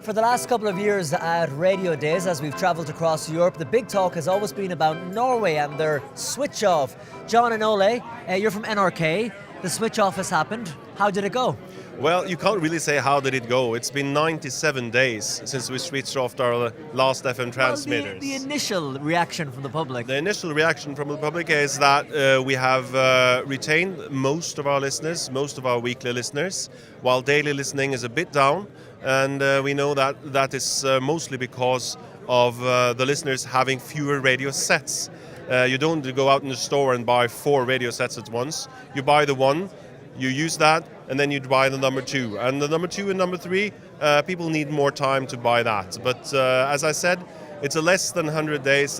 For the last couple of years at Radiodays, as we've travelled across Europe, the big talk has always been about Norway and their switch off. Jon and Ole, you're from NRK. The switch off has happened. How did it go? Well, you can't really say how did it go. It's been 97 days since we switched off our last FM transmitters. Well, the initial reaction from the public. The initial reaction from the public is that we have retained most of our listeners, most of our weekly listeners, while daily listening is a bit down. And we know that that is mostly because of the listeners having fewer radio sets. You don't go out in the store and buy 4 radio sets at once. You buy the one, you use that, and then you buy the number 2. And the number 2 and number 3, people need more time to buy that. But as I said, it's a less than 100 days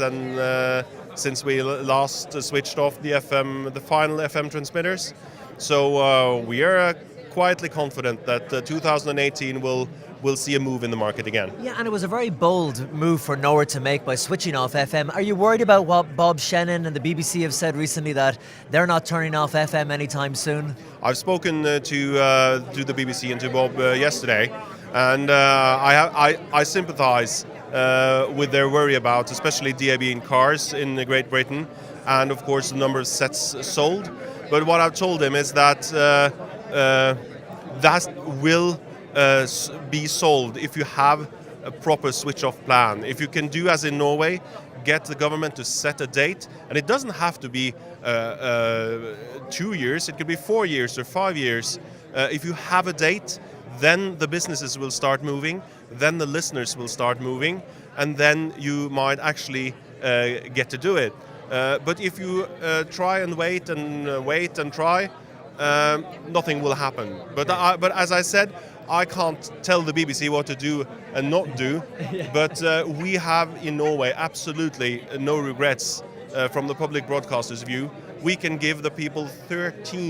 since we last switched off the final FM transmitters. So we are quietly confident that 2018 will see a move in the market again. Yeah, and it was a very bold move for Norway to make by switching off FM. Are you worried about what Bob Shannon and the BBC have said recently, that they're not turning off FM anytime soon? I've spoken to the BBC and to Bob yesterday, and I sympathise with their worry about especially DAB in cars in Great Britain, and of course the number of sets sold. But what I've told him is that that will be solved if you have a proper switch-off plan. If you can do as in Norway, get the government to set a date, and it doesn't have to be 2 years, it could be 4 years or 5 years. If you have a date, then the businesses will start moving, then the listeners will start moving, and then you might actually get to do it. But if you try and wait and try, nothing will happen. But as I said, I can't tell the BBC what to do and not do. Yeah. But we have in Norway absolutely no regrets from the public broadcaster's view. We can give the people 13